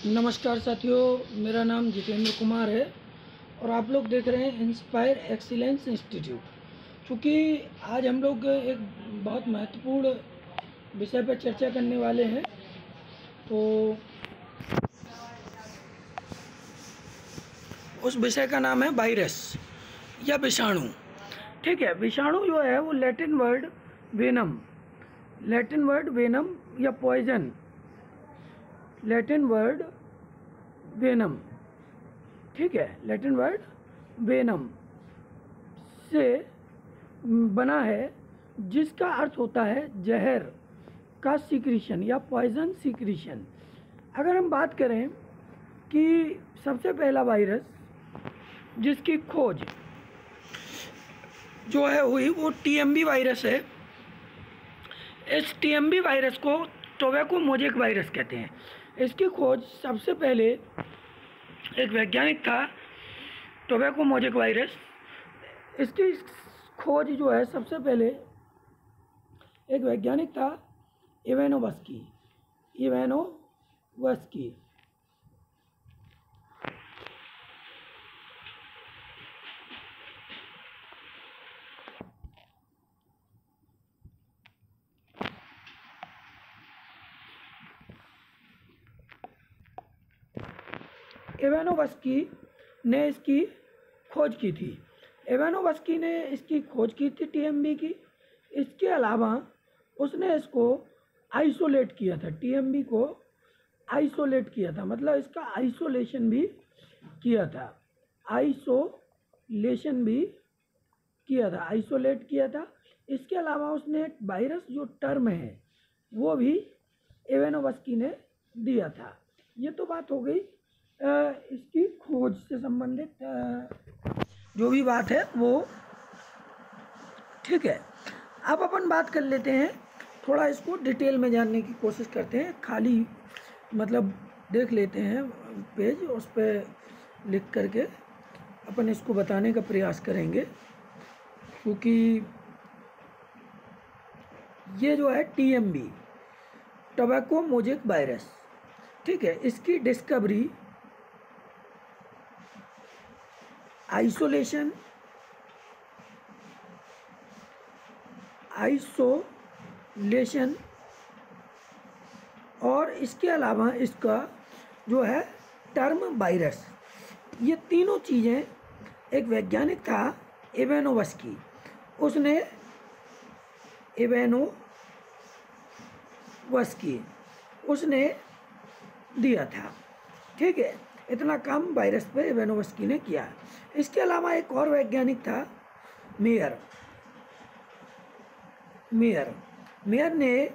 नमस्कार साथियों, मेरा नाम जितेंद्र कुमार है और आप लोग देख रहे हैं इंस्पायर एक्सीलेंस इंस्टीट्यूट। चूँकि आज हम लोग एक बहुत महत्वपूर्ण विषय पर चर्चा करने वाले हैं, तो उस विषय का नाम है वायरस या विषाणु। ठीक है, विषाणु जो है वो लैटिन वर्ड वेनम या पॉइजन, लैटिन वर्ड वेनम, ठीक है, लैटिन वर्ड वेनम से बना है, जिसका अर्थ होता है जहर का सीक्रेशन या पॉइजन सीक्रेशन। अगर हम बात करें कि सबसे पहला वायरस जिसकी खोज जो है हुई वो टीएमबी वायरस है। इस टीएमबी वायरस को टोबैको मोज़ेक वायरस कहते हैं। इसकी खोज सबसे पहले एक वैज्ञानिक था, टोबैको मोज़ेक वायरस। इसकी खोज जो है सबसे पहले एक वैज्ञानिक था, इवानोव्स्की। इवानोव्स्की ने इसकी खोज की थी। इवानोव्स्की ने इसकी खोज की थी टीएमबी की। इसके अलावा उसने इसको आइसोलेट किया था, टीएमबी को आइसोलेट किया था, मतलब इसका आइसोलेशन भी किया था, आइसोलेट किया था। इसके अलावा उसने वायरस जो टर्म है वो भी इवानोव्स्की ने दिया था। ये तो बात हो गई इसकी खोज से संबंधित जो भी बात है वो, ठीक है। अब अपन बात कर लेते हैं, थोड़ा इसको डिटेल में जानने की कोशिश करते हैं। खाली मतलब देख लेते हैं पेज, उस पर लिख करके अपन इसको बताने का प्रयास करेंगे, क्योंकि ये जो है टीएमबी, टोबैको मोज़ेक वायरस, ठीक है, इसकी डिस्कवरी आइसोलेशन और इसके अलावा इसका जो है टर्म वायरस, ये तीनों चीज़ें एक वैज्ञानिक था इवानोव्स्की, उसने दिया था। ठीक है, इतना काम वायरस पे इवानोव्स्की ने किया। इसके अलावा एक और वैज्ञानिक था, मेयर ने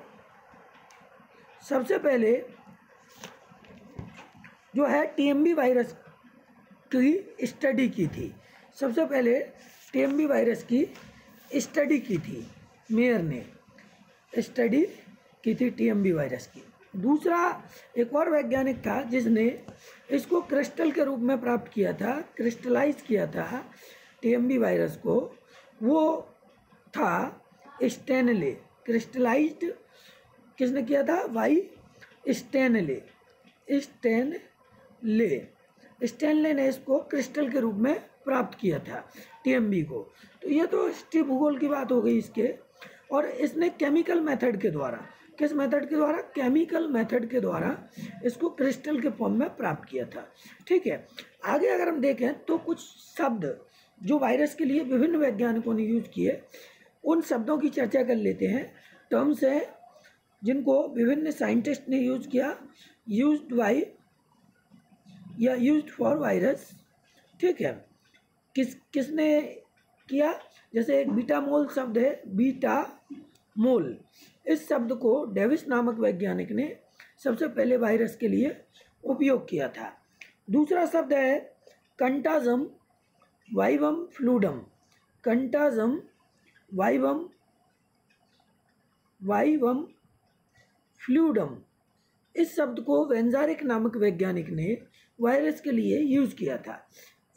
सबसे पहले जो है टीएमबी वायरस की स्टडी की थी। सबसे पहले टीएमबी वायरस की स्टडी की थी, मेयर ने स्टडी की थी टीएमबी वायरस की। दूसरा एक और वैज्ञानिक था जिसने इसको क्रिस्टल के रूप में प्राप्त किया था, क्रिस्टलाइज किया था टीएमबी वायरस को, वो था स्टैनले। क्रिस्टलाइज्ड किसने किया था? स्टैनले ने इसको क्रिस्टल के रूप में प्राप्त किया था टीएमबी को। तो ये तो हिस्ट्री भूगोल की बात हो गई इसके। और इसने केमिकल मेथड के द्वारा, किस मेथड के द्वारा? केमिकल मेथड के द्वारा इसको क्रिस्टल के फॉर्म में प्राप्त किया था। ठीक है, आगे अगर हम देखें तो कुछ शब्द जो वायरस के लिए विभिन्न वैज्ञानिकों ने यूज किए, उन शब्दों की चर्चा कर लेते हैं। टर्म्स हैं जिनको विभिन्न साइंटिस्ट ने यूज किया, यूज्ड बाय या यूज्ड फॉर वायरस। ठीक है, किसने किया? जैसे एक बीटा मोल शब्द है, बीटा मोल, इस शब्द को डेविस नामक वैज्ञानिक ने सबसे पहले वायरस के लिए उपयोग किया था। दूसरा शब्द है कंटाजम वाइवम फ्लूडम। कंटाजम वाइवम फ्लूडम, इस शब्द को वेंजारिक नामक वैज्ञानिक ने वायरस के लिए यूज किया था।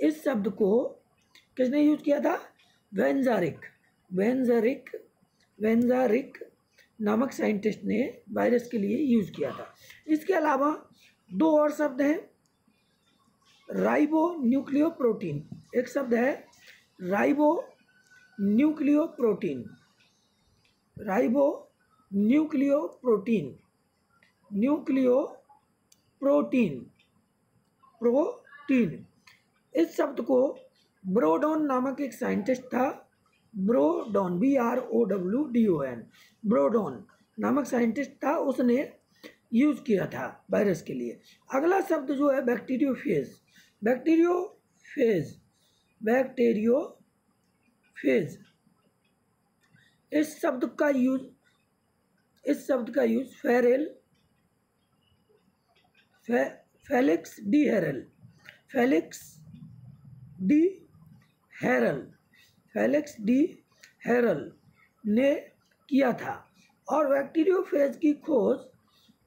इस शब्द को किसने यूज किया था? वेंजारिक नामक साइंटिस्ट ने वायरस के लिए यूज किया था। इसके अलावा दो और शब्द हैं, राइबो न्यूक्लियोप्रोटीन। एक शब्द है ribo nucleoprotein, ribo nucleoprotein, nucleoprotein, protein. इस शब्द को ब्रोडॉन नामक एक साइंटिस्ट था, ब्रोडॉन, BROWDON, ब्रोडॉन नामक साइंटिस्ट था, उसने यूज़ किया था वायरस के लिए। अगला शब्द जो है बैक्टीरियोफेज, बैक्टीरियोफेज, बैक्टीरियोफेज। इस शब्द का use Felix d'Herelle, Felix d'Herelle, Felix d'Herelle ने किया था। और बैक्टीरियोफेज की खोज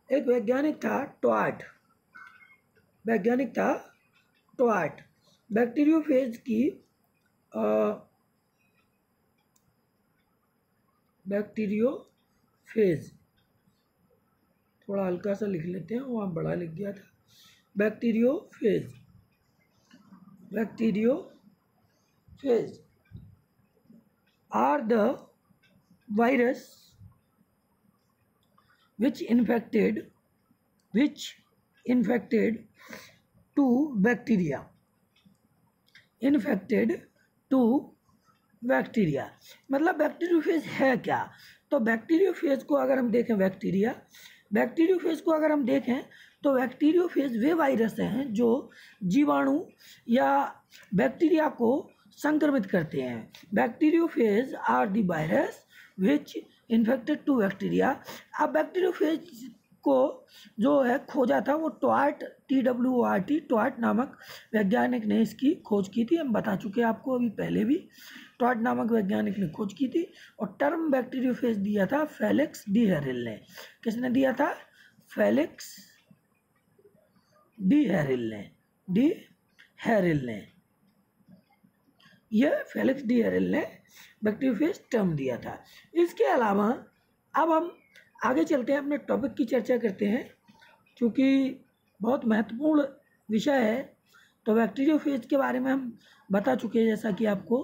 एक वैज्ञानिक था ट्वार्ट, वैज्ञानिक था ट्वार्ट। बैक्टीरियोफेज की बैक्टीरियोफेज थोड़ा हल्का सा लिख लेते हैं, वहाँ बड़ा लिख गया था। Bacteriophage, bacteriophage are the virus which infected to bacteria, मतलब बैक्टीरियोफेज है क्या? तो बैक्टीरियोफेज को अगर हम देखें, बैक्टीरियोफेज को अगर हम देखें तो बैक्टीरियोफेज वे वायरस हैं जो जीवाणु या बैक्टीरिया को संक्रमित करते हैं। Bacteriophage are the virus which infected to bacteria. अब बैक्टीरियोफेज को जो है खोजा था वो ट्वार्ट, TWART, ट्वार्ट नामक वैज्ञानिक ने इसकी खोज की थी। हम बता चुके हैं आपको अभी पहले भी, ट्वार्ट नामक वैज्ञानिक ने खोज की थी। और टर्म बैक्टीरियोफेज दिया था फेलिक्स डी हेरल ने। किसने दिया था? फेलिक्स डी हेरल ने, डी हेरल ने, यह फेलिक्स डी हेरल ने बैक्टीरियोफेज टर्म दिया था। इसके अलावा अब हम आगे चलते हैं, अपने टॉपिक की चर्चा करते हैं, क्योंकि बहुत महत्वपूर्ण विषय है। तो बैक्टीरियोफेज के बारे में हम बता चुके हैं, जैसा कि आपको,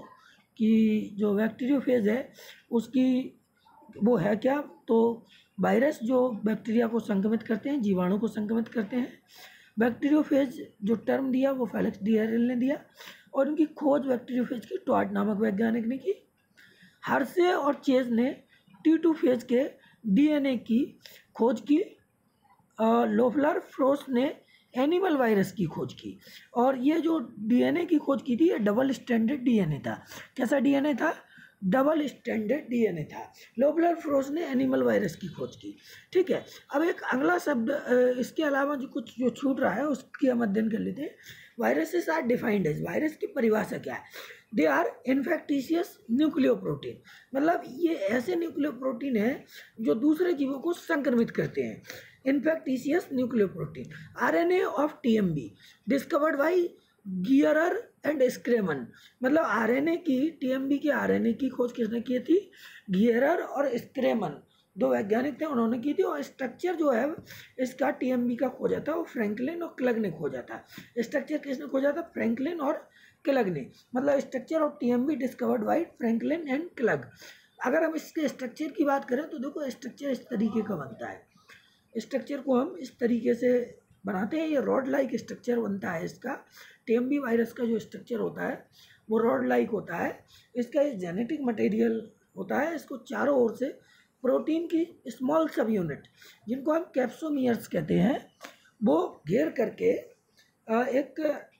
कि जो बैक्टीरियोफेज है उसकी वो है क्या, तो वायरस जो बैक्टीरिया को संक्रमित करते हैं, जीवाणु को संक्रमित करते हैं। बैक्टीरियोफेज जो टर्म दिया वो फेलिक्स डी हेरल ने दिया, और उनकी खोज बैक्टीरियोफेज की ट्वार्ट नामक वैज्ञानिक ने की। हर्शे और चेज ने T2 फेज के DNA की खोज की। लोफलर फ्रोस्ट ने एनिमल वायरस की खोज की। और ये जो DNA की खोज की थी, ये डबल स्टैंडर्ड DNA था। कैसा DNA था? डबल स्टैंडर्ड DNA था। लोफलर फ्रोस्ट ने एनिमल वायरस की खोज की। ठीक है, अब एक अगला शब्द, इसके अलावा जो कुछ जो छूट रहा है उसकी हम अध्ययन कर लेते हैं। Viruses are defined as, virus की परिभाषा क्या है? दे आर इन्फेक्टिशियस न्यूक्लियोप्रोटीन, मतलब ये ऐसे न्यूक्लियोप्रोटीन है जो दूसरे जीवों को संक्रमित करते हैं। Infectious nucleoprotein. RNA of TMB discovered by Gierer and Schramm, मतलब RNA की, TMB के RNA की खोज किसने की थी? गियरर और स्क्रेमन, दो वैज्ञानिक थे, उन्होंने की थी। और स्ट्रक्चर जो है इसका TMB का खोजा था वो फ्रैंकलिन और क्लग ने खोजा था। स्ट्रक्चर किसने खोजा था? फ्रैंकलिन और क्लग ने, मतलब structure of TMB discovered by Franklin and Clough. अगर हम इसके स्ट्रक्चर की बात करें तो देखो, स्ट्रक्चर इस तरीके का बनता है। स्ट्रक्चर को हम इस तरीके से बनाते हैं, ये रॉड लाइक स्ट्रक्चर बनता है इसका। TMB वायरस का जो स्ट्रक्चर होता है वो रॉड लाइक होता है। इसका ये जेनेटिक मटेरियल होता है, इसको चारों ओर से प्रोटीन की स्मॉल सब यूनिट, जिनको हम कैप्सोमियर्स कहते हैं, वो घेर करके एक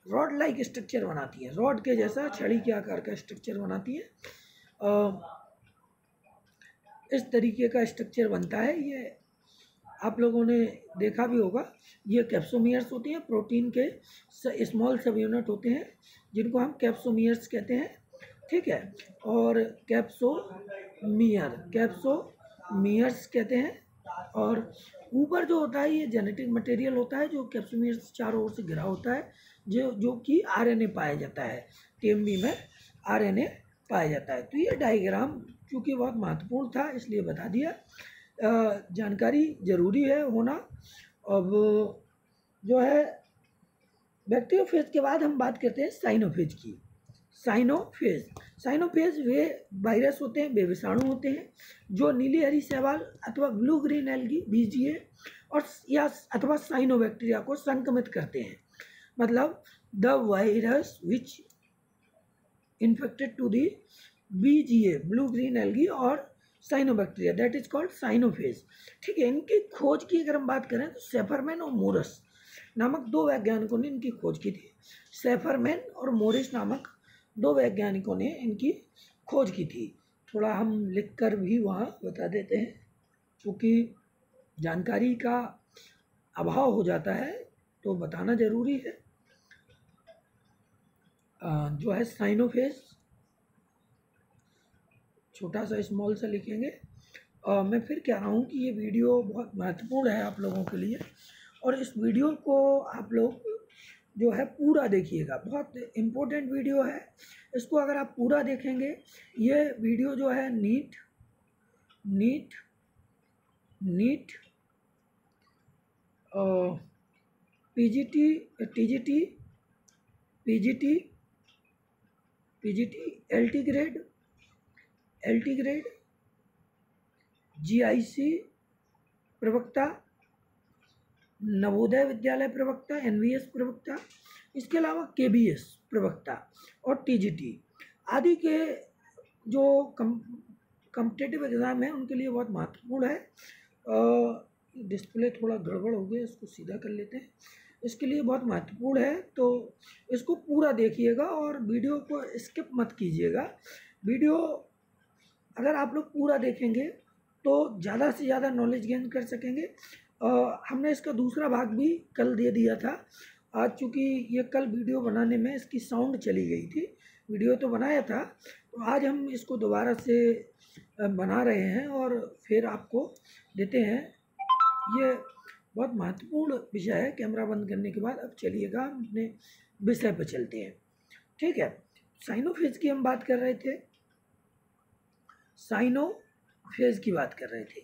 रॉड लाइक स्ट्रक्चर बनाती है। रॉड के जैसा छड़ी के आकार का स्ट्रक्चर बनाती है। इस तरीके का स्ट्रक्चर बनता है। ये आप लोगों ने देखा भी होगा, ये कैप्सोमियर्स होती हैं, प्रोटीन के स्मॉल सब यूनिट होते हैं, जिनको हम कैप्सोमियर्स कहते हैं। ठीक है, और कैप्सोमियर्स कहते हैं। और ऊपर जो होता है ये जेनेटिक मटेरियल होता है, जो कैप्सोमियर्स चारों ओर से घिरा होता है, जो कि RNA पाया जाता है। TMB में RNA पाया जाता है। तो ये डायग्राम चूँकि बहुत महत्वपूर्ण था इसलिए बता दिया। जानकारी जरूरी है होना। अब जो है बैक्टीरियोफेज के बाद हम बात करते हैं साइनोफेज की। साइनोफेज वे वायरस होते हैं, वे विषाणु होते हैं जो नीली हरी शैवाल अथवा ब्लू ग्रीन एल्गी बीजीए और या अथवा साइनोबैक्टीरिया को संक्रमित करते हैं। मतलब the virus which infected to the BGA blue green algae और cyanobacteria that is called cyanophage. ठीक है, इनकी खोज की अगर हम बात करें तो सेफरमैन और मोरस नामक दो वैज्ञानिकों ने इनकी खोज की थी। सेफरमैन और मोरिस नामक दो वैज्ञानिकों ने इनकी खोज की थी। थोड़ा हम लिखकर भी वहाँ बता देते हैं क्योंकि जानकारी का अभाव हो जाता है तो बताना ज़रूरी है। जो है साइनोफेज छोटा सा स्मॉल सा लिखेंगे। मैं फिर कह रहा हूँ कि ये वीडियो बहुत महत्वपूर्ण है आप लोगों के लिए और इस वीडियो को आप लोग जो है पूरा देखिएगा, बहुत इम्पोर्टेंट वीडियो है। इसको अगर आप पूरा देखेंगे, ये वीडियो जो है NEET PGT LT grade GIC प्रवक्ता, नवोदय विद्यालय प्रवक्ता, एनवीएस प्रवक्ता, इसके अलावा केबीएस प्रवक्ता और टीजीटी आदि के जो कॉम्पिटिटिव एग्ज़ाम है उनके लिए बहुत महत्वपूर्ण है। डिस्प्ले थोड़ा गड़बड़ हो गया, इसको सीधा कर लेते हैं। इसके लिए बहुत महत्वपूर्ण है तो इसको पूरा देखिएगा और वीडियो को स्किप मत कीजिएगा। वीडियो अगर आप लोग पूरा देखेंगे तो ज़्यादा से ज़्यादा नॉलेज गेन कर सकेंगे। हमने इसका दूसरा भाग भी कल दे दिया था। आज चूँकि ये कल वीडियो बनाने में इसकी साउंड चली गई थी, वीडियो तो बनाया था, तो आज हम इसको दोबारा से बना रहे हैं और फिर आपको देते हैं। ये बहुत महत्वपूर्ण विषय है। कैमरा बंद करने के बाद अब चलिएगा हम अपने विषय पर चलते हैं। ठीक है, साइनोफेज की हम बात कर रहे थे, साइनोफेज की बात कर रहे थे।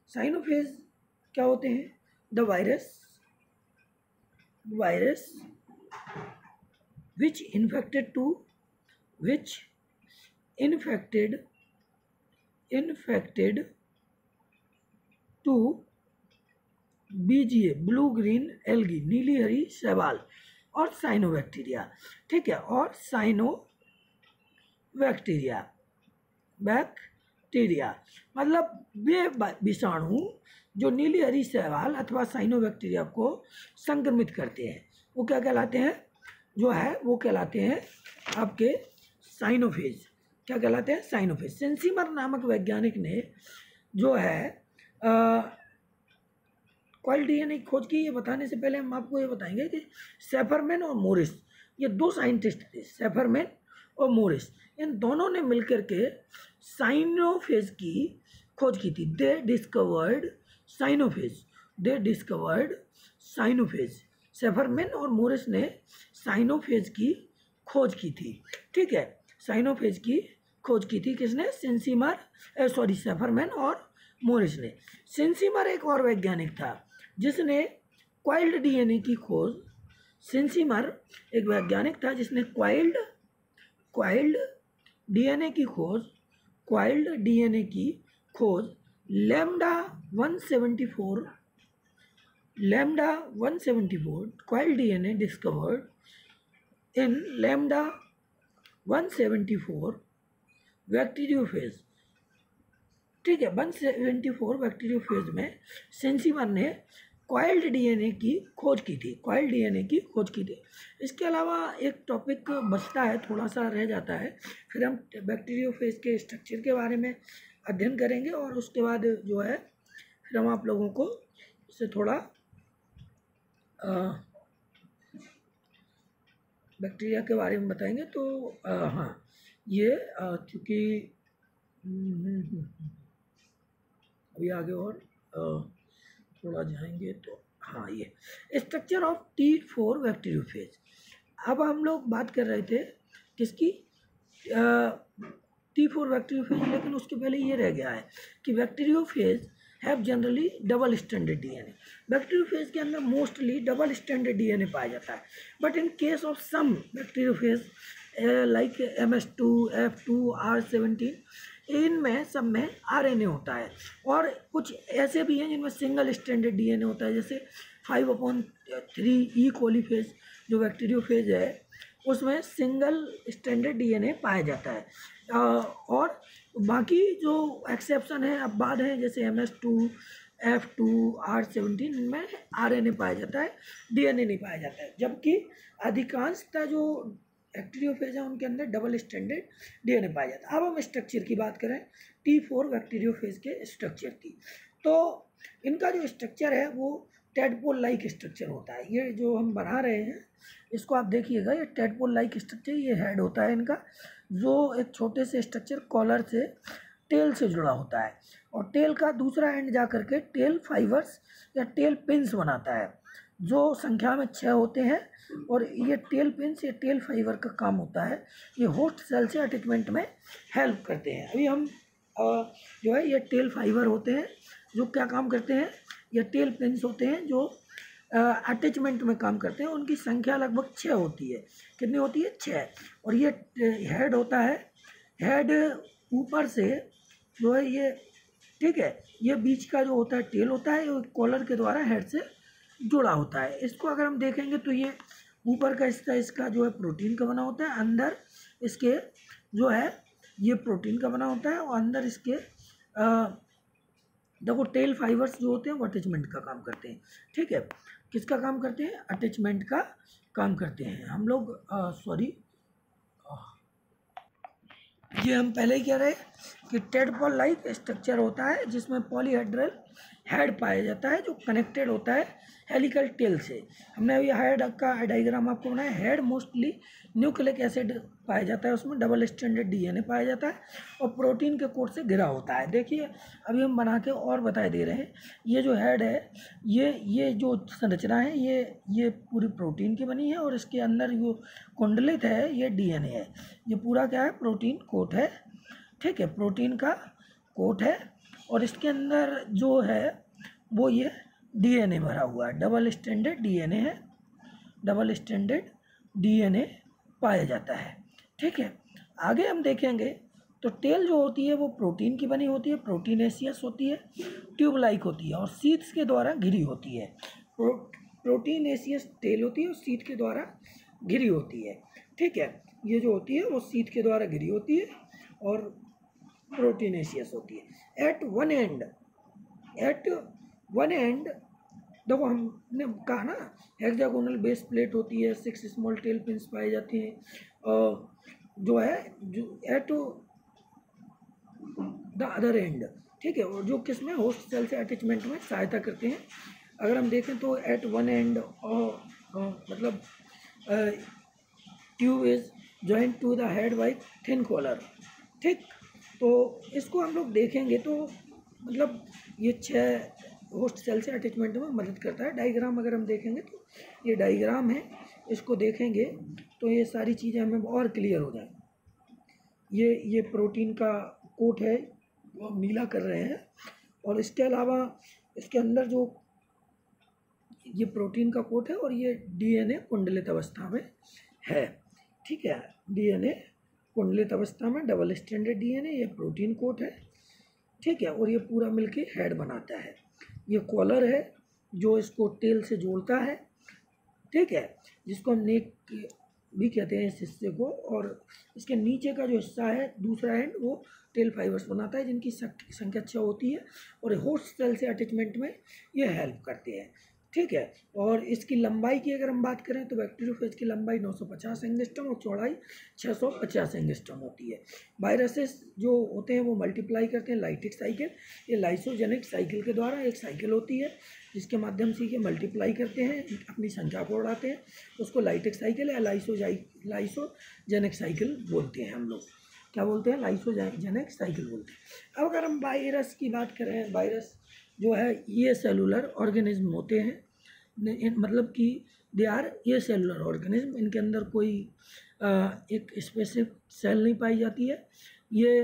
साइनोफेज क्या होते हैं? The virus which infected to BGA blue green algae नीली हरी शैवाल और साइनोबैक्टीरिया। ठीक है, और साइनोबैक्टीरिया मतलब वे विषाणु जो नीली हरी शैवाल अथवा साइनोबैक्टीरिया को संक्रमित करते हैं वो क्या कहलाते हैं? जो है वो कहलाते हैं आपके साइनोफेज। क्या कहलाते हैं? साइनोफेज। सेंसीमर नामक वैज्ञानिक ने जो है कॉइल डीएनए की खोज की। ये बताने से पहले हम आपको ये बताएंगे कि सेफरमैन और मोरिस ये दो साइंटिस्ट थे, सेफरमैन और मोरिस, इन दोनों ने मिलकर के साइनोफेज की खोज की थी। दे डिस्कवर्ड साइनोफेज। सेफरमैन और मोरिस ने साइनोफेज की खोज की थी। ठीक है, साइनोफेज की खोज की थी किसने? सेफरमैन और मोरिस ने। सेंसीमर एक और वैज्ञानिक था जिसने क्वाइल्ड डीएनए की खोज। सेंसीमर एक वैज्ञानिक था जिसने क्वाइल्ड डीएनए की खोज lambda 174 coiled DNA discovered in lambda 174 bacteriophage. ठीक है, 174 बैक्टीरियोफेज में सेंसीमर ने क्वाइल्ड डीएनए की खोज की थी। इसके अलावा एक टॉपिक बचता है, थोड़ा सा रह जाता है, फिर हम बैक्टीरियोफेज के स्ट्रक्चर के बारे में अध्ययन करेंगे और उसके बाद जो है फिर हम आप लोगों को इससे थोड़ा बैक्टीरिया के बारे में बताएंगे। तो हाँ, ये चूँकि अभी आगे और थोड़ा जाएंगे तो हाँ, ये स्ट्रक्चर ऑफ T4 बैक्टीरियोफेज। अब हम लोग बात कर रहे थे किसकी? T4 बैक्टीरियोफेज, लेकिन उसके पहले ये रह गया है कि bacteriophage have generally double standard DNA. Bacteriophage के अंदर मोस्टली डबल स्टैंडर्ड डीएनए पाया जाता है, but in case of some bacteriophage like MS2, F2, R17, इनमें सब में RNA होता है। और कुछ ऐसे भी हैं जिनमें सिंगल स्टैंडर्ड डीएनए होता है, जैसे 5/3 ई कोलीफेज जो बैक्टीरियोफेज है उसमें सिंगल स्टैंडर्ड डीएनए पाया जाता है। और बाकी जो एक्सेप्शन है अब बाद है, जैसे MS2, F2, R17, इनमें RNA पाया जाता है, डीएनए नहीं पाया जाता है। जबकि अधिकांशतः जो बैक्टीरियोफेज है उनके अंदर डबल स्टैंडर्ड डीएनए पाया जाता है। अब हम स्ट्रक्चर की बात करें, T4 बैक्टीरियोफेज के स्ट्रक्चर की, तो इनका जो स्ट्रक्चर है वो टेडपोल लाइक स्ट्रक्चर होता है। ये जो हम बना रहे हैं इसको आप देखिएगा, ये टेडपोल लाइक स्ट्रक्चर, ये हेड होता है इनका, जो एक छोटे से स्ट्रक्चर कॉलर से टेल से जुड़ा होता है, और टेल का दूसरा एंड जा करके टेल फाइबर्स या टेल पिन्स बनाता है, जो संख्या में 6 होते हैं। और ये टेल पिन्स या टेल फाइबर का काम होता है, ये होस्ट सेल से अटैचमेंट में हेल्प करते हैं। अभी हम जो है ये टेल फाइबर होते हैं जो क्या काम करते हैं, ये टेल पिन्स होते हैं जो अटैचमेंट में काम करते हैं। उनकी संख्या लगभग 6 होती है। कितनी होती है? 6। और ये हेड होता है, हेड ऊपर से जो है ये, ठीक है, ये बीच का जो होता है टेल होता है, ये कॉलर के द्वारा हेड से जुड़ा होता है। इसको अगर हम देखेंगे तो ये ऊपर का हिस्सा इसका जो है प्रोटीन का बना होता है, अंदर इसके जो है ये प्रोटीन का बना होता है, और अंदर इसके देखो टेल फाइबर्स जो होते हैं वो अटैचमेंट का काम करते हैं। ठीक है, किसका काम करते हैं? अटैचमेंट का काम करते हैं। हम लोग ये हम पहले ही कह रहे कि टेडपोल लाइक स्ट्रक्चर होता है जिसमें पॉलीहेड्रल हेड पाया जाता है जो कनेक्टेड होता है हेलिकल टेल से। हमने अभी हेड का डायग्राम आपको बनाया। हेड मोस्टली न्यूक्लिक एसिड पाया जाता है, उसमें डबल स्टैंडर्ड डीएनए पाया जाता है और प्रोटीन के कोट से घिरा होता है। देखिए अभी हम बना के और बता दे रहे हैं। ये जो हेड है, ये जो संरचना है ये पूरी प्रोटीन की बनी है, और इसके अंदर जो कुंडलित है ये डीएनए है। ये पूरा क्या है? प्रोटीन कोट है। ठीक है, प्रोटीन का कोट है, और इसके अंदर जो है वो ये डीएनए भरा हुआ है, डबल स्टैंडर्ड डीएनए है, डबल स्टैंडर्ड डीएनए पाया जाता है। ठीक है, आगे हम देखेंगे तो टेल जो होती है वो प्रोटीन की बनी होती है, प्रोटीनेशियस होती है, ट्यूब लाइक होती है और शीट्स के द्वारा घिरी होती है। प्रोटीनेशियस टेल होती है और शीट के द्वारा घिरी होती है। ठीक है, ये जो होती है वो शीट के द्वारा घिरी होती है और प्रोटीनेशियस होती है। एट वन एंड देखो हमने कहा ना, हेक्सागोनल बेस प्लेट होती है, 6 स्मॉल टेल पिन्स पाए जाते हैं, जो है जो एट द अदर एंड। ठीक है, और जो किस में? होस्ट सेल से अटैचमेंट में सहायता करते हैं। अगर हम देखें तो एट वन एंड मतलब tube is joint to the head by thin collar. ठीक, तो इसको हम लोग देखेंगे तो मतलब ये 6 होस्ट सेल से अटैचमेंट में मदद करता है। डायग्राम अगर हम देखेंगे तो ये डायग्राम है, इसको देखेंगे तो ये सारी चीज़ें हमें और क्लियर हो जाए। ये प्रोटीन का कोट है, वो हम नीला कर रहे हैं, और इसके अलावा इसके अंदर जो ये प्रोटीन का कोट है और ये डीएनए कुंडलित अवस्था में है। ठीक है, डीएनए कुंडलित अवस्था में, डबल स्टैंडर्ड डीएनए, ये प्रोटीन कोट है। ठीक है, और ये पूरा मिलके हेड बनाता है। ये कॉलर है जो इसको टेल से जोड़ता है। ठीक है, जिसको हम नेक भी कहते हैं इस हिस्से को, और इसके नीचे का जो हिस्सा है दूसरा एंड वो टेल फाइबर्स बनाता है जिनकी संख्या 6 होती है, और होस्ट सेल से अटैचमेंट में ये हेल्प करते हैं। ठीक है, और इसकी लंबाई की अगर हम बात करें तो बैक्टीरियोफेज की लंबाई 950 एंगस्ट्रॉम और चौड़ाई 650 एंगस्ट्रॉम होती है। वायरसेस जो होते हैं वो मल्टीप्लाई करते हैं लाइटिक साइकिल, ये लाइसोजेनिक साइकिल के द्वारा एक साइकिल होती है जिसके माध्यम से ये मल्टीप्लाई करते हैं, अपनी संख्या को बढ़ाते हैं, उसको लाइटिक साइकिल या लाइसोजेनिक साइकिल बोलते हैं। हम लोग क्या बोलते हैं? लाइसोजेनिक साइकिल बोलते हैं। अब अगर हम वायरस की बात करें, वायरस जो है ये सेलुलर ऑर्गेनिज्म होते हैं, मतलब कि दे आर ये सेलुलर ऑर्गेनिज्म, इनके अंदर कोई एक स्पेसिफिक सेल नहीं पाई जाती है। ये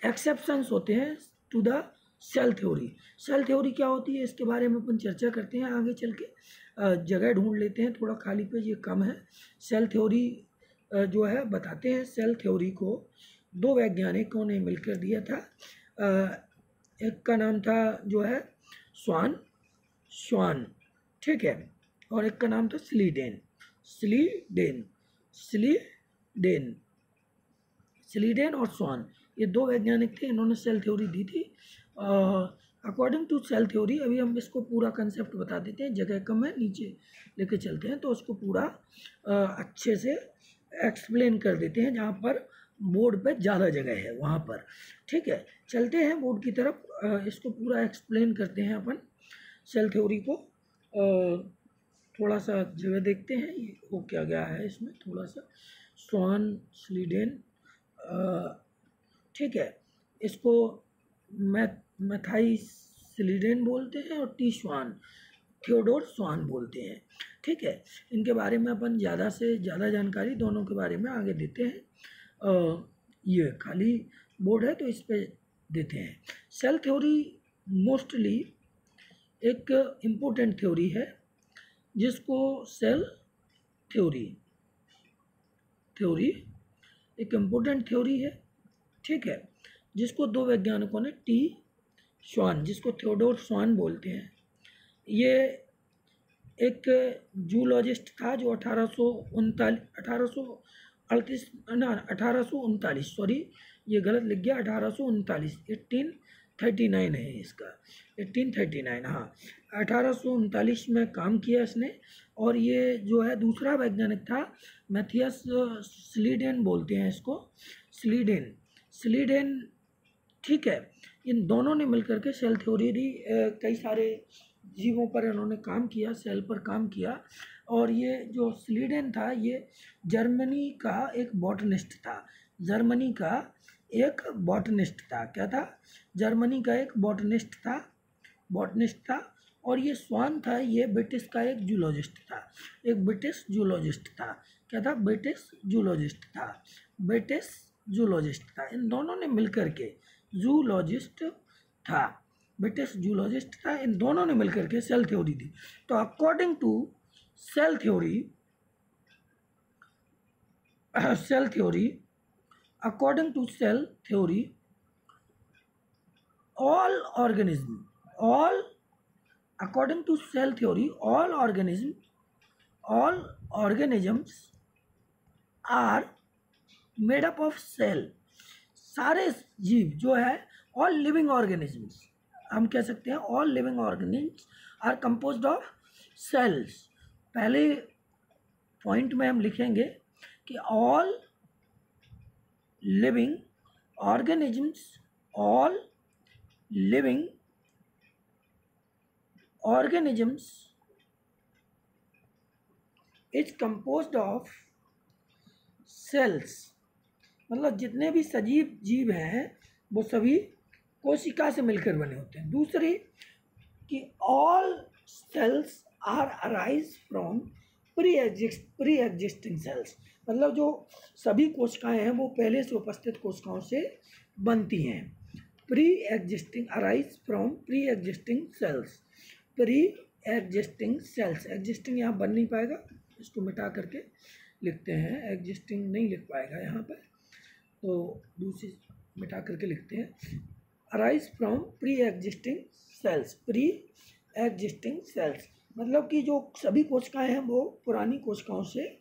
एक्सेप्शंस होते हैं to the cell theory. Cell theory क्या होती है इसके बारे में अपन चर्चा करते हैं आगे चल के। जगह ढूंढ लेते हैं, थोड़ा खाली पेज ये कम है। सेल थ्योरी जो है बताते हैं। सेल थ्योरी को दो वैज्ञानिकों ने मिलकर दिया था। एक का नाम था जो है स्वान, ठीक है, और एक का नाम था स्लीडेन। स्लीडेन और स्वान, ये दो वैज्ञानिक थे, इन्होंने सेल थ्योरी दी थी। अकॉर्डिंग टू सेल थ्योरी, अभी हम इसको पूरा कंसेप्ट बता देते हैं, जगह कम है नीचे लेके चलते हैं तो उसको पूरा अच्छे से एक्सप्लेन कर देते हैं, जहाँ पर बोर्ड पे ज़्यादा जगह है वहाँ पर। ठीक है, चलते हैं बोर्ड की तरफ, इसको पूरा एक्सप्लेन करते हैं अपन सेल थ्योरी को। थोड़ा सा जगह देखते हैं ये हो क्या गया है इसमें, थोड़ा सा स्वान, स्लीडेन, ठीक है, इसको मैथाइस स्लीडेन बोलते हैं और टी स्वान, थियोडोर स्वान बोलते हैं। ठीक है, इनके बारे में अपन ज़्यादा से ज़्यादा जानकारी दोनों के बारे में आगे देते हैं। ये खाली बोर्ड है तो इस पे देते हैं। सेल थ्योरी मोस्टली एक इम्पोर्टेंट थ्योरी है, जिसको सेल थ्योरी एक इम्पोर्टेंट थ्योरी है, ठीक है, जिसको दो वैज्ञानिकों ने टी स्वान, जिसको थियोडोर स्वान बोलते हैं, ये एक जूलॉजिस्ट था जो 1839 सॉरी ये गलत लिख गया, 1839 1839 है इसका, 1839, हाँ 1839 में काम किया इसने। और ये जो है दूसरा वैज्ञानिक था मैथियस स्लीडेन बोलते हैं इसको, स्लीडेन, ठीक है। इन दोनों ने मिलकर के सेल थ्योरी दी। कई सारे जीवों पर इन्होंने काम किया, सेल पर काम किया। और ये जो स्लीडेन था ये जर्मनी का एक बॉटनिस्ट था, क्या था, जर्मनी का एक बॉटनिस्ट था। और ये स्वान था, ये ब्रिटिश का एक जूलॉजिस्ट था, क्या था, ब्रिटिश जूलॉजिस्ट था। इन दोनों ने मिलकर के ब्रिटिश जूलॉजिस्ट था, इन दोनों ने मिलकर के सेल थ्योरी दी। तो according to cell theory all organisms are made up of cell। सारे जीव जो है, ऑल लिविंग ऑर्गेनिजम्स, हम कह सकते हैं all living organisms are composed of cells. पहले पॉइंट में हम लिखेंगे कि all living organisms is composed of cells. मतलब जितने भी सजीव जीव हैं वो सभी कोशिका से मिलकर बने होते हैं। दूसरी कि all cells are arise from pre existing cells, मतलब जो सभी कोशिकाएं हैं वो पहले से उपस्थित कोशिकाओं से बनती हैं। Arise from pre existing sales, existing यहाँ बन नहीं पाएगा, इसको मिटा करके लिखते हैं, एग्जिस्टिंग नहीं लिख पाएगा यहाँ पर, तो दूसरी मिटा करके लिखते हैं, arise from pre existing cells, मतलब कि जो सभी कोशिकाएं हैं वो पुरानी कोशिकाओं से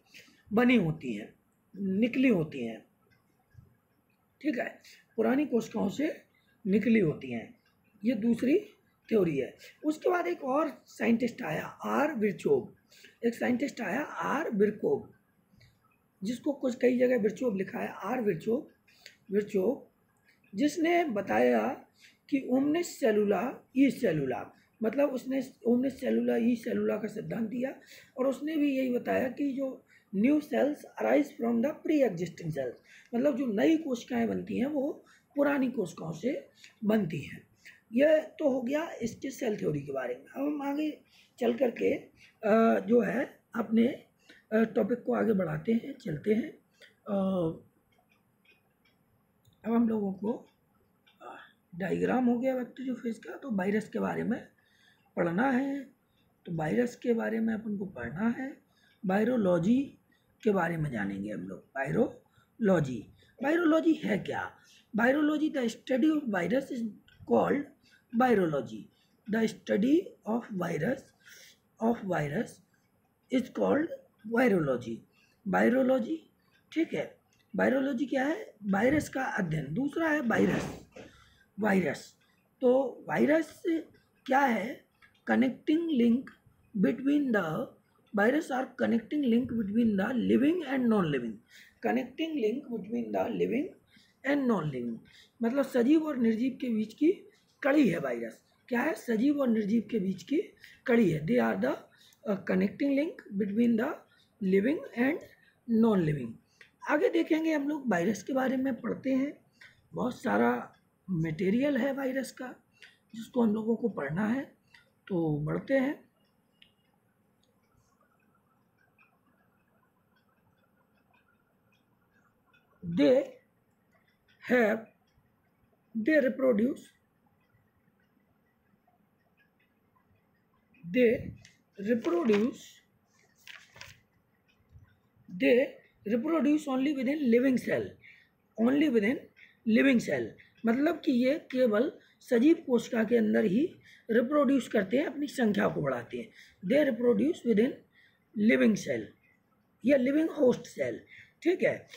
बनी होती हैं, निकली होती हैं। ठीक है, पुरानी कोशिकाओं से निकली होती हैं, ये दूसरी थ्योरी है। उसके बाद एक और साइंटिस्ट आया, आर विरचोव, जिसको कुछ कई जगह विरचोव लिखा है, आर विरचोव, जिसने बताया कि ओमनिस सेलुला ई सेलुला, मतलब उसने ओमनिस सेलुला ई सेलुला का सिद्धांत दिया। और उसने भी यही बताया कि जो new sales arise from the pre existing cells, मतलब जो नई कोशिकाएं बनती हैं वो पुरानी कोशिकाओं से बनती हैं। यह तो हो गया इसके सेल थ्योरी के बारे में। अब हम आगे चल करके जो है अपने टॉपिक को आगे बढ़ाते हैं, चलते हैं। अब हम लोगों को डायग्राम हो गया बैक्टीरियोफेज का। तो वायरस के बारे में पढ़ना है, तो वायरस के बारे में अपन को पढ़ना है। वायरोलॉजी के बारे में जानेंगे हम लोग। वायरोलॉजी, वायरोलॉजी है क्या? Virology, the study of virus is called virology. The study of virus is called virology. Virology, ठीक है। वायरोलॉजी क्या है? वायरस का अध्ययन। दूसरा है वायरस। तो वायरस क्या है? Connecting link between the virus are connecting link between the living and non living. Connecting link between the living and non living, मतलब सजीव और निर्जीव के बीच की कड़ी है वायरस। क्या है? सजीव और निर्जीव के बीच की कड़ी है। They are the connecting link between the living and non living. आगे देखेंगे हम लोग वायरस के बारे में पढ़ते हैं। बहुत सारा मटेरियल है वायरस का जिसको हम लोगों को पढ़ना है, तो बढ़ते हैं। they reproduce only within living cell। मतलब कि ये केवल सजीव कोशिका के अंदर ही रिप्रोड्यूस करते हैं, अपनी संख्या को बढ़ाते हैं। They reproduce within living cell या लिविंग होस्ट सेल, ठीक है।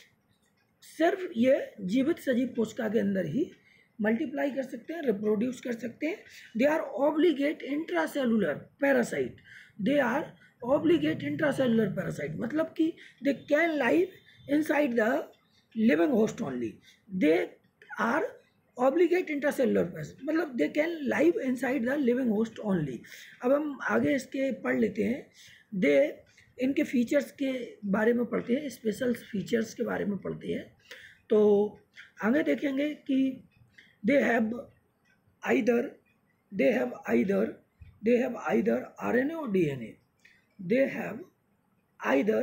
सिर्फ ये जीवित सजीव कोशिका के अंदर ही मल्टीप्लाई कर सकते हैं, रिप्रोड्यूस कर सकते हैं। They are obligate intracellular parasite. They are obligate intracellular parasite, मतलब कि they can live inside the living host only. They are obligate intracellular parasite, मतलब they can live inside the living host only. अब हम आगे इसके पढ़ लेते हैं। दे, इनके फीचर्स के बारे में पढ़ते हैं, स्पेशल फीचर्स के बारे में पढ़ते हैं। तो आगे देखेंगे कि they have either RNA or DNA। they have either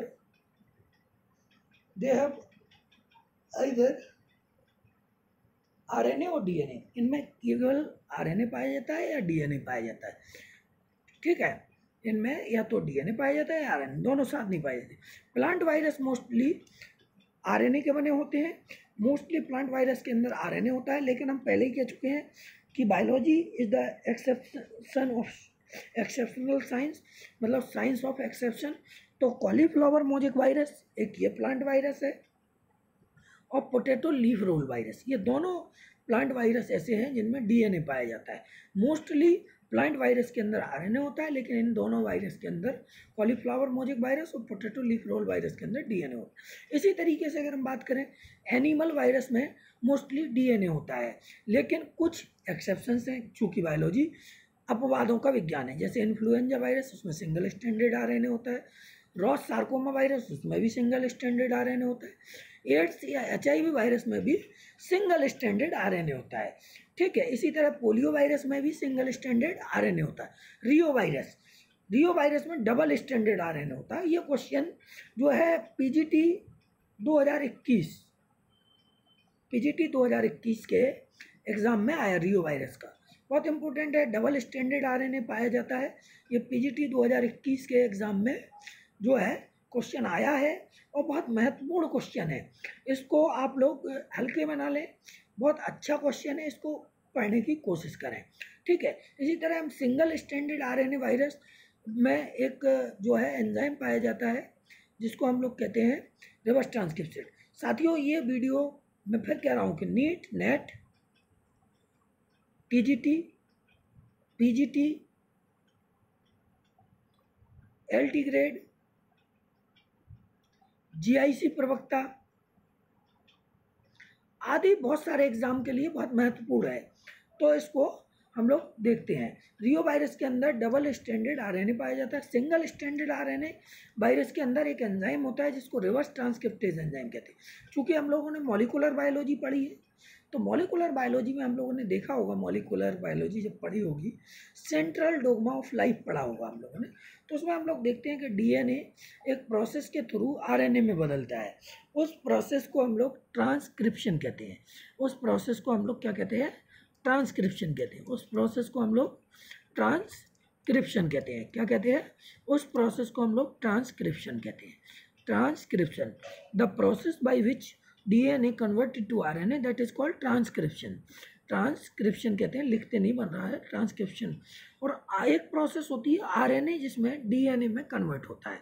RNA और DNA। इनमें केवल RNA पाया जाता है या DNA पाया जाता है, ठीक है। इनमें या तो DNA पाया जाता है या RNA, दोनों साथ नहीं पाए जाते। प्लांट वायरस मोस्टली RNA के बने होते हैं। मोस्टली प्लांट वायरस के अंदर RNA होता है, लेकिन हम पहले ही कह चुके हैं कि biology is the exceptional science, मतलब साइंस ऑफ एक्सेप्शन। तो कॉलीफ्लावर मोजेक वायरस एक ये प्लांट वायरस है, और पोटैटो लीफ रोल वायरस, ये दोनों प्लांट वायरस ऐसे हैं जिनमें DNA पाया जाता है। मोस्टली प्लांट वायरस के अंदर RNA होता है, लेकिन इन दोनों वायरस के अंदर, कॉलीफ्लावर मोजेक वायरस और पोटैटो लीफ रोल वायरस के अंदर DNA होता है। इसी तरीके से अगर हम बात करें, एनिमल वायरस में मोस्टली DNA होता है, लेकिन कुछ एक्सेप्शंस हैं, चूँकि बायोलॉजी अपवादों का विज्ञान है। जैसे इन्फ्लुएंजा वायरस, उसमें सिंगल स्टैंडर्ड RNA होता है। रॉस सार्कोमा वायरस, उसमें भी सिंगल स्टैंडर्ड RNA होता है। एड्स या HIV वायरस में भी सिंगल स्टैंडर्ड RNA होता है, ठीक है। इसी तरह पोलियो वायरस में भी सिंगल स्टैंडर्ड RNA होता है। रियो वायरस में डबल स्टैंडर्ड RNA होता है। ये क्वेश्चन जो है PGT 2021 के एग्ज़ाम में आया, रियो वायरस का बहुत इंपॉर्टेंट है। डबल स्टैंडर्ड RNA पाया जाता है, ये PGT 2021 के एग्ज़ाम में जो है क्वेश्चन आया है, और बहुत महत्वपूर्ण क्वेश्चन है। इसको आप लोग हल्के में ना लें, बहुत अच्छा क्वेश्चन है, इसको पढ़ने की कोशिश करें, ठीक है। इसी तरह हम सिंगल स्टैंडर्ड RNA वायरस में एक जो है एंजाइम पाया जाता है, जिसको हम लोग कहते हैं रिवर्स ट्रांसक्रिप्शन। साथियों, ये वीडियो मैं फिर कह रहा हूँ कि NEET, NET, PGT, LT grade, GIC प्रवक्ता आदि बहुत सारे एग्जाम के लिए बहुत महत्वपूर्ण है। तो इसको हम लोग देखते हैं। रियो वायरस के अंदर डबल स्टैंडर्ड RNA पाया जाता है। सिंगल स्टैंडर्ड RNA वायरस के अंदर एक एंजाइम होता है जिसको रिवर्स ट्रांसक्रिप्टेज एंजाइम कहते हैं। चूँकि हम लोगों ने मॉलिकुलर बायोलॉजी पढ़ी है, तो मॉलिकुलर बायोलॉजी में हम लोगों ने देखा होगा, मॉलिकुलर बायोलॉजी जब पढ़ी होगी, सेंट्रल डोग्मा ऑफ लाइफ पढ़ा होगा हम लोगों ने, तो उसमें हम लोग देखते हैं कि DNA एक प्रोसेस के थ्रू RNA में बदलता है। उस प्रोसेस को हम लोग ट्रांसक्रिप्शन कहते हैं। उस प्रोसेस को हम लोग क्या कहते हैं? ट्रांसक्रिप्शन कहते हैं। उस प्रोसेस को हम लोग ट्रांसक्रिप्शन कहते हैं। क्या कहते हैं? उस प्रोसेस को हम लोग ट्रांसक्रिप्शन कहते हैं। Transcription, the process by which DNA converted to RNA, that is called transcription. Transcription कहते हैं, लिखते नहीं बन रहा है, ट्रांसक्रिप्शन। और एक प्रोसेस होती है RNA जिसमें DNA में कन्वर्ट होता है।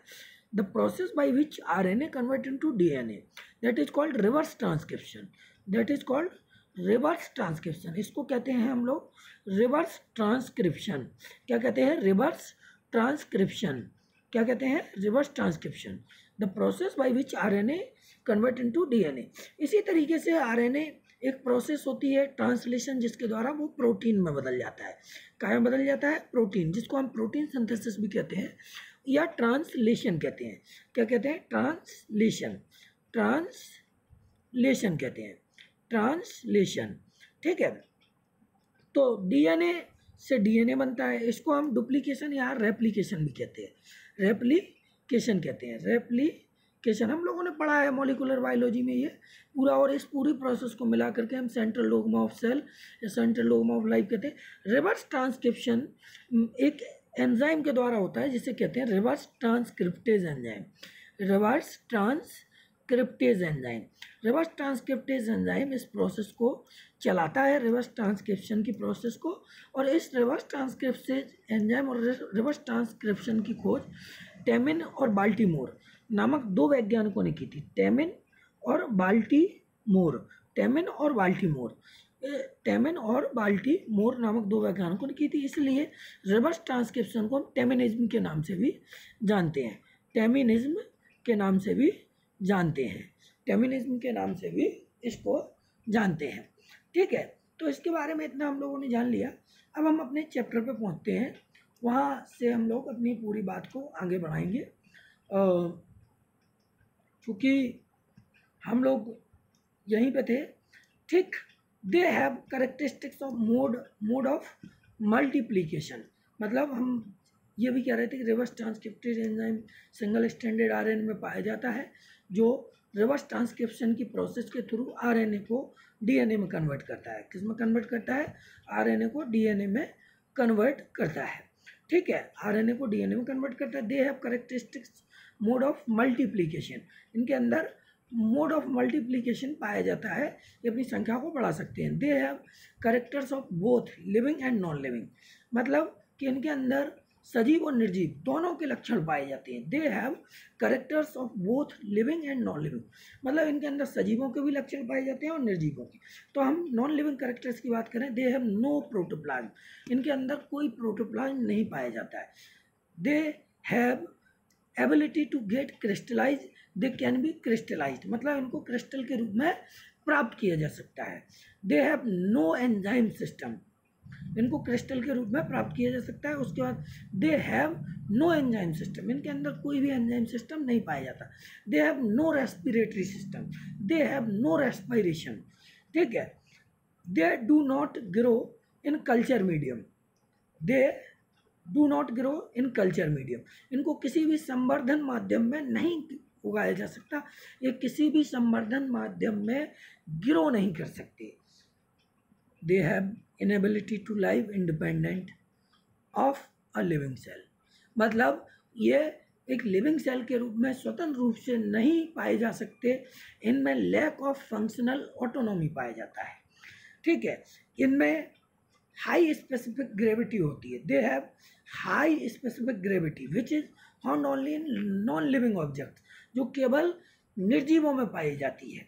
The process by which RNA convert into DNA, that is called reverse transcription. That is called reverse transcription. इसको कहते हैं हम लोग रिवर्स ट्रांसक्रिप्शन। क्या कहते हैं? Reverse transcription. क्या कहते हैं? Reverse transcription, the process by which RNA convert into DNA। इसी तरीके से RNA एक प्रोसेस होती है ट्रांसलेशन, जिसके द्वारा वो प्रोटीन में बदल जाता है। क्या में बदल जाता है? प्रोटीन, जिसको हम प्रोटीन सिंथेसिस भी कहते हैं या ट्रांसलेशन कहते हैं। क्या कहते हैं? ट्रांसलेशन। ट्रांसलेशन कहते हैं, ट्रांसलेशन। ठीक है, तो DNA से DNA बनता है। इसको हम डुप्लीकेशन या रेप्लिकेशन भी कहते हैं। रेप्लिकेशन कहते हैं, रेप्लिकेशन हम लोगों ने पढ़ा है मॉलिक्यूलर बायोलॉजी में ये पूरा। और इस पूरी प्रोसेस को मिला करके हम सेंट्रल डोग्मा ऑफ सेल या सेंट्रल डोग्मा ऑफ लाइफ कहते हैं। रिवर्स ट्रांसक्रिप्शन एक एंजाइम के द्वारा होता है जिसे कहते हैं reverse transcriptase enzyme. Reverse transcriptase enzyme, reverse transcriptase enzyme इस प्रोसेस को चलाता है, रिवर्स ट्रांसक्रिप्शन की प्रोसेस को। और इस रिवर्स ट्रांसक्रिप्टेज एंजाइम और रिवर्स ट्रांसक्रिप्शन की खोज टेमिन और बाल्टीमोर नामक दो वैज्ञानिकों ने की थी। टेमिन और बाल्टीमोर, टेमिन और बाल्टीमोर, टेमिन और बाल्टीमोर नामक दो वैज्ञानिकों ने की थी। इसलिए रिवर्स ट्रांसक्रिप्शन को हम टेमिनिज्म के नाम से भी जानते हैं। टेमिनिज्म के नाम से भी जानते हैं, टेमिनिज्म के नाम से भी इसको जानते हैं। ठीक है, तो इसके बारे में इतना हम लोगों ने जान लिया। अब हम अपने चैप्टर पे पहुंचते हैं, वहाँ से हम लोग अपनी पूरी बात को आगे बढ़ाएंगे। क्योंकि हम लोग यहीं पे थे। ठीक, they have characteristics of mode of multiplication. मतलब हम ये भी कह रहे थे कि reverse transcriptase enzyme single stranded RNA में पाया जाता है, जो रिवर्स ट्रांसक्रिप्शन की प्रोसेस के थ्रू RNA को DNA में कन्वर्ट करता है। किस में कन्वर्ट करता है? RNA को DNA में कन्वर्ट करता है। ठीक है, RNA को DNA में कन्वर्ट करता है। They have characteristics mode of multiplication, इनके अंदर मोड ऑफ मल्टीप्लीकेशन पाया जाता है, ये अपनी संख्या को बढ़ा सकते हैं। They have characters of both living and non living, मतलब कि इनके अंदर सजीव और निर्जीव दोनों के लक्षण पाए जाते हैं। They have characters of both living and non living, मतलब इनके अंदर सजीवों के भी लक्षण पाए जाते हैं और निर्जीवों के। तो हम नॉन लिविंग कैरेक्टर्स की बात करें, दे हैव नो प्रोटोप्लाज्म, इनके अंदर कोई प्रोटोप्लाज्म नहीं पाया जाता है। They have ability to get crystallize, they can be crystallized, मतलब इनको क्रिस्टल के रूप में प्राप्त किया जा सकता है। They have no enzyme system, इनको क्रिस्टल के रूप में प्राप्त किया जा सकता है। उसके बाद they have no enzyme system, इनके अंदर कोई भी एंजाइम सिस्टम नहीं पाया जाता। They have no respiratory system, they have no respiration. ठीक है, they do not grow in culture medium, they do not grow in culture medium, इनको किसी भी संवर्धन माध्यम में नहीं उगाया जा सकता, ये किसी भी संवर्धन माध्यम में ग्रो नहीं कर सकते। They have inability to live independent of a living cell, मतलब ये एक लिविंग सेल के रूप में स्वतंत्र रूप से नहीं पाए जा सकते, इनमें लैक ऑफ फंक्शनल ऑटोनॉमी पाया जाता है। ठीक है, इनमें हाई स्पेसिफिक ग्रेविटी होती है। They have high specific gravity which is found only in non living object, जो केवल निर्जीवों में पाई जाती है।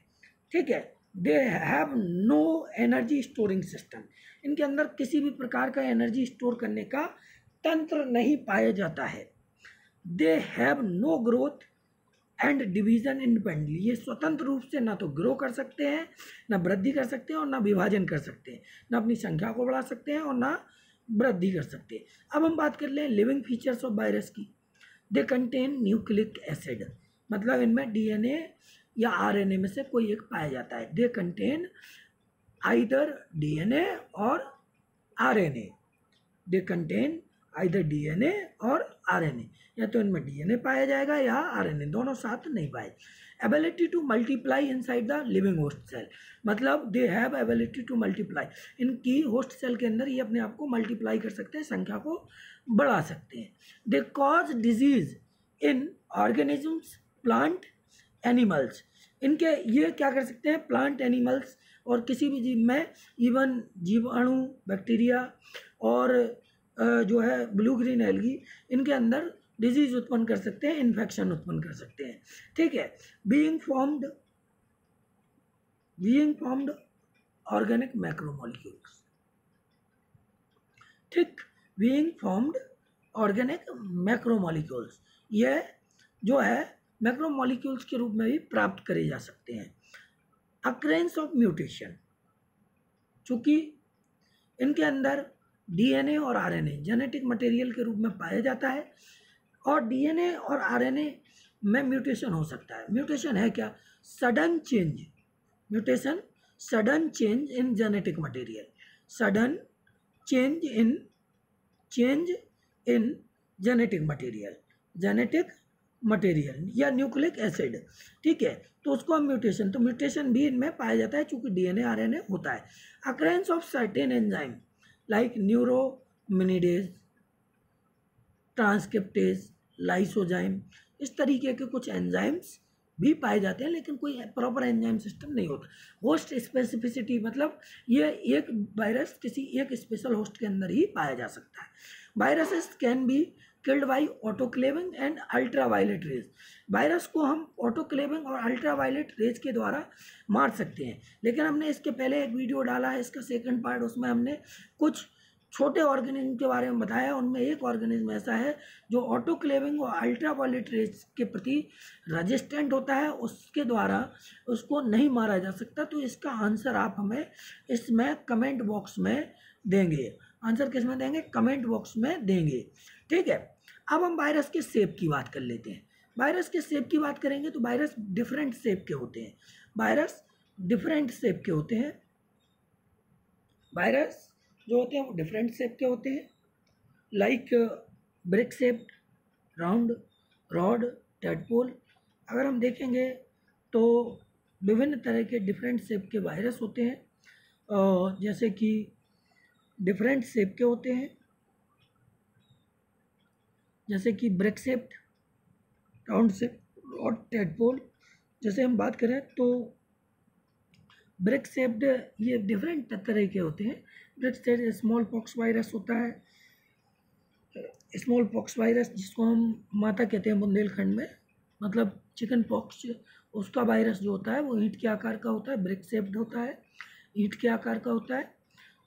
ठीक है, they have no energy storing system, इनके अंदर किसी भी प्रकार का एनर्जी स्टोर करने का तंत्र नहीं पाया जाता है। They have no growth and division independently, ये स्वतंत्र रूप से ना तो ग्रो कर सकते हैं, ना वृद्धि कर सकते हैं और ना विभाजन कर सकते हैं, ना अपनी संख्या को बढ़ा सकते हैं और ना वृद्धि कर सकते हैं। अब हम बात कर लें लिविंग फीचर्स ऑफ वायरस की। दे कंटेन न्यूक्लिक एसिड, मतलब इनमें DNA या RNA में से कोई एक पाया जाता है। दे कंटेन आइदर DNA और RNA, they contain either DNA और आरएनए, या तो इनमें डीएनए पाया जाएगा या आरएनए, दोनों साथ नहीं पाए। Ability to multiply inside the living host cell, मतलब they have ability to multiply, इनकी होस्ट सेल के अंदर ये अपने आप को मल्टीप्लाई कर सकते हैं, संख्या को बढ़ा सकते हैं। They cause disease in organisms, plant, animals, इनके ये क्या कर सकते हैं, प्लांट, एनिमल्स और किसी भी जीव में, इवन जीवाणु, बैक्टीरिया और जो है ब्लू ग्रीन एल्गी, इनके अंदर डिजीज उत्पन्न कर सकते हैं, इन्फेक्शन उत्पन्न कर सकते हैं। ठीक है, बीइंग फॉर्म्ड ऑर्गेनिक मैक्रोमोलिक्यूल्स, ठीक, बीइंग फॉर्म्ड ऑर्गेनिक मैक्रोमोलिक्यूल्स, ये जो है मैक्रोमोलिक्यूल्स के रूप में भी प्राप्त करे जा सकते हैं। अक्रेंस ऑफ म्यूटेशन, चूंकि इनके अंदर डीएनए और आरएनए जेनेटिक मटेरियल के रूप में पाया जाता है, और डीएनए और आरएनए में म्यूटेशन हो सकता है। म्यूटेशन है क्या, sudden change, mutation sudden change in genetic material, sudden change in genetic material या न्यूक्लिक एसिड, ठीक है, तो उसको हम म्यूटेशन, तो म्यूटेशन भी इनमें पाया जाता है चूंकि डीएनए आरएनए होता है। Occurrence of certain enzyme like neuraminidase, transcriptase, lysozyme, इस तरीके के कुछ एंजाइम्स भी पाए जाते हैं, लेकिन कोई प्रॉपर एंजाइम सिस्टम नहीं होता। होस्ट स्पेसिफिसिटी, मतलब ये एक वायरस किसी एक स्पेशल होस्ट के अंदर ही पाया जा सकता है। Viruses can be killed by autoclaving and ultraviolet rays, virus को हम ऑटोक्लेविंग और अल्ट्रावायलेट रेज के द्वारा मार सकते हैं, लेकिन हमने इसके पहले एक वीडियो डाला है, इसका सेकंड पार्ट, उसमें हमने कुछ छोटे ऑर्गेनिज्म के बारे में बताया। उनमें एक ऑर्गेनिज्म ऐसा है जो ऑटोक्लेविंग और अल्ट्रावायलेट रेज के प्रति रेजिस्टेंट होता है, उसके द्वारा उसको नहीं मारा जा सकता। तो इसका आंसर आप हमें इसमें कमेंट बॉक्स में देंगे, आंसर किस में देंगे, कमेंट बॉक्स में देंगे। ठीक है, अब हम वायरस के शेप की बात कर लेते हैं। वायरस के शेप की बात करेंगे तो वायरस डिफरेंट शेप के होते हैं, वायरस डिफरेंट शेप के होते हैं, वायरस जो होते हैं वो डिफरेंट शेप के होते हैं, like brick shape, round, rod, tadpole. अगर हम देखेंगे तो विभिन्न तरह के डिफरेंट शेप के वायरस होते हैं, जैसे कि डिफरेंट शेप के होते हैं, जैसे कि brick shape, round shape, rod, tadpole. जैसे हम बात करें तो ब्रिक शेप्ड ये डिफरेंट तरह के होते हैं। Brick shape small pox virus होता है, स्मॉल पॉक्स वायरस जिसको हम माता कहते हैं बुंदेलखंड में, मतलब चिकन पॉक्स, उसका वायरस जो होता है वो ईंट के आकार का होता है, ब्रिक शेप्ड होता है, ईंट के आकार का होता है।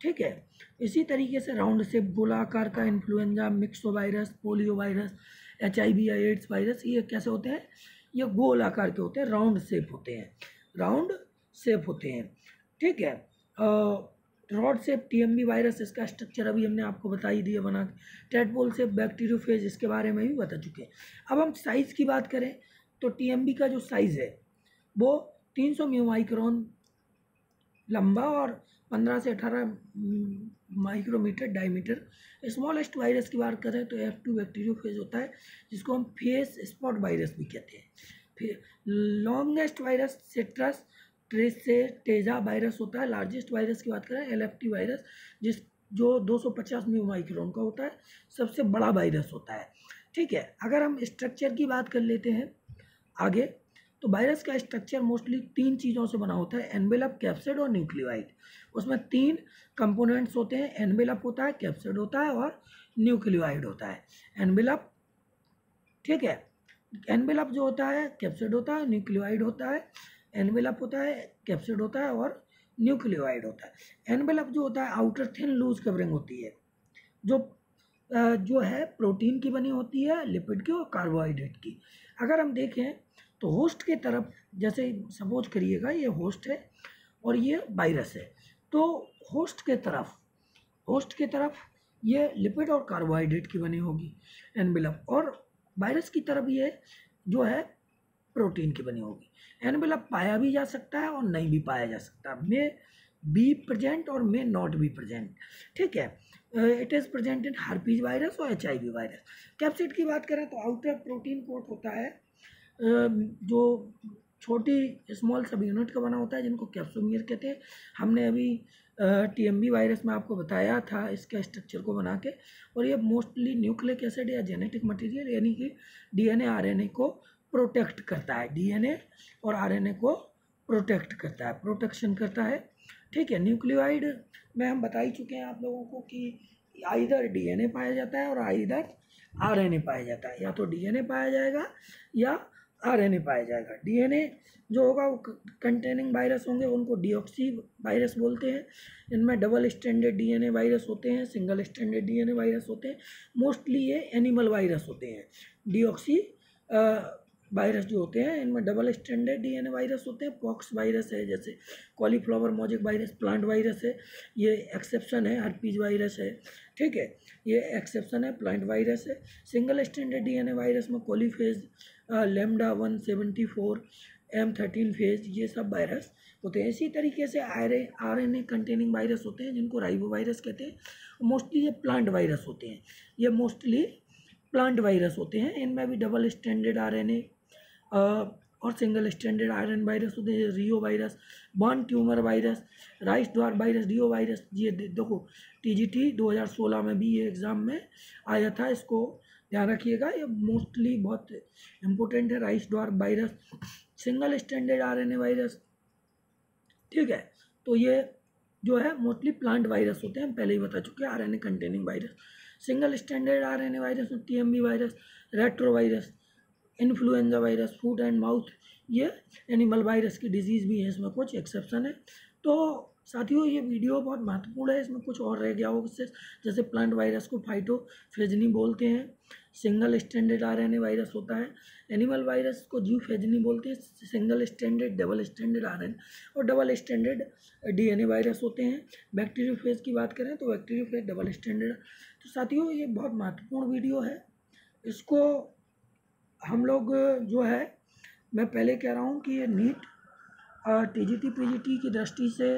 ठीक है, इसी तरीके से राउंड शेप गोला आकार का influenza, myxo virus, polio virus, HIV या एड्स वायरस, ये कैसे होते हैं, ये गोल आकार के होते हैं, राउंड शेप होते हैं, राउंड शेप होते हैं। ठीक है, रॉड शेप TMB वायरस, इसका स्ट्रक्चर अभी हमने आपको बता ही दिया बना के। टेडपोल शेप बैक्टीरियोफेज, इसके बारे में भी बता चुके हैं। अब हम साइज़ की बात करें तो TMB का जो साइज़ है वो 300 माइक्रोन लंबा और 15 से 18 माइक्रोमीटर डायमीटर। स्मॉलेस्ट वायरस की बात करें तो F2 बैक्टीरियोफेज होता है, जिसको हम फेस स्पॉट वायरस भी कहते हैं। फिर longest virus citrus Teja virus होता है। लार्जेस्ट वायरस की बात करें LFT वायरस, जो 250 माइक्रोन का होता है, सबसे बड़ा वायरस होता है। ठीक है, अगर हम स्ट्रक्चर की बात कर लेते हैं आगे, तो वायरस का स्ट्रक्चर मोस्टली 3 चीज़ों से बना होता है, एनवेलप, कैप्सिड और न्यूक्लियोइड। उसमें 3 कंपोनेंट्स होते हैं, एनवेलप होता है, कैप्सिड होता है और न्यूक्लियोइड होता है। एनवेलप, ठीक है, एनवेलप जो होता है कैप्सिड होता है, न्यूक्लियोइड होता है, एनवेलप होता है, कैप्सिड होता है और न्यूक्लियोइड होता है। एनवेलप जो होता है आउटर थिन लूज कवरिंग होती है, जो है प्रोटीन की बनी होती है, लिपिड की और कार्बोहाइड्रेट की। अगर हम देखें तो होस्ट के तरफ, जैसे सपोज करिएगा ये होस्ट है और ये वायरस है, तो होस्ट के तरफ ये लिपिड और कार्बोहाइड्रेट की बनी होगी एनवेलप, और वायरस की तरफ ये जो है प्रोटीन की बनी होगी। एनवेलप पाया भी जा सकता है और नहीं भी पाया जा सकता, मे बी प्रेजेंट और मे नॉट बी प्रेजेंट। ठीक है, it is present in herpes virus और HIV वायरस। कैप्सिड की बात करें तो आउटर प्रोटीन कोट होता है जो छोटी स्मॉल सब यूनिट का बना होता है जिनको कैप्सोमियर कहते हैं। हमने अभी TMB वायरस में आपको बताया था इसका स्ट्रक्चर को बना के। और ये मोस्टली न्यूक्लिक एसिड या जेनेटिक मटेरियल यानी कि DNA RNA को प्रोटेक्ट करता है, DNA और RNA को प्रोटेक्ट करता है, प्रोटेक्शन करता है। ठीक है, न्यूक्लियोइड में हम बता ही चुके हैं आप लोगों को कि आइदर DNA पाया जाता है और आइदर RNA पाया जाता है, या तो DNA पाया जाएगा या RNA पाया जाएगा। DNA जो होगा वो कंटेनिंग वायरस होंगे, उनको डीऑक्सी वायरस बोलते हैं। इनमें डबल स्टैंडर्ड DNA वायरस होते हैं, सिंगल स्टैंडर्ड DNA वायरस होते हैं। मोस्टली ये एनिमल वायरस होते हैं। डीऑक्सी वायरस जो होते हैं इनमें डबल स्टैंडर्ड DNA वायरस होते हैं। पॉक्स वायरस है, जैसे cauliflower mosaic virus plant virus है, ये एक्सेप्शन है। हर्पीज वायरस है, ठीक है, ये एक्सेप्शन है, प्लांट वायरस है। सिंगल स्टैंडर्ड DNA वायरस में कोलीफेज, लैम्डा 174, M13 फेज, ये सब वायरस होते हैं। इसी तरीके से RNA कंटेनिंग वायरस होते हैं जिनको राइबो वायरस कहते हैं। मोस्टली ये प्लांट वायरस होते हैं, ये मोस्टली प्लांट वायरस होते हैं। इनमें भी डबल स्टैंडर्ड RNA और सिंगल स्टैंडर्ड RNA वायरस होते हैं। रियो वायरस, बॉर्न tumour virus, rice dwarf virus, डियो वायरस। ये देखो TGT 2016 में भी ये एग्ज़ाम में आया था, इसको ध्यान रखिएगा, ये मोस्टली बहुत इम्पोर्टेंट है। Rice dwarf virus, single standard RNA virus, ठीक है। तो ये जो है मोस्टली प्लांट वायरस होते हैं, हम पहले ही बता चुके हैं। RNA containing virus, single standard RNA virus, TMB virus, retro virus, influenza virus, foot and mouth, ये एनिमल वायरस की डिजीज़ भी है, इसमें कुछ एक्सेप्शन है। तो साथियों ये वीडियो बहुत महत्वपूर्ण है, इसमें कुछ और रह गया हो उससे, जैसे प्लांट वायरस को फाइटोफेजनी बोलते हैं, सिंगल स्टैंडर्ड RNA वायरस होता है। एनिमल वायरस को ज़ूफेजनी बोलते हैं, single standard, double standard RNA और डबल स्टैंडर्ड DNA वायरस होते हैं। बैक्टीरियोफेज की बात करें तो बैक्टीरियोफेज, डबल स्टैंडर्ड। तो साथियों ये बहुत महत्वपूर्ण वीडियो है, इसको हम लोग जो है, मैं पहले कह रहा हूँ कि ये नीट TGT PGT की दृष्टि से,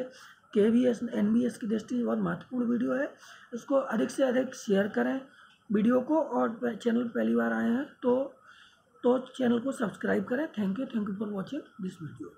KVS NBS की दृष्टि से बहुत महत्वपूर्ण वीडियो है। इसको अधिक से अधिक शेयर करें वीडियो को, और चैनल पहली बार आए हैं तो चैनल को सब्सक्राइब करें। Thank you for watching this video.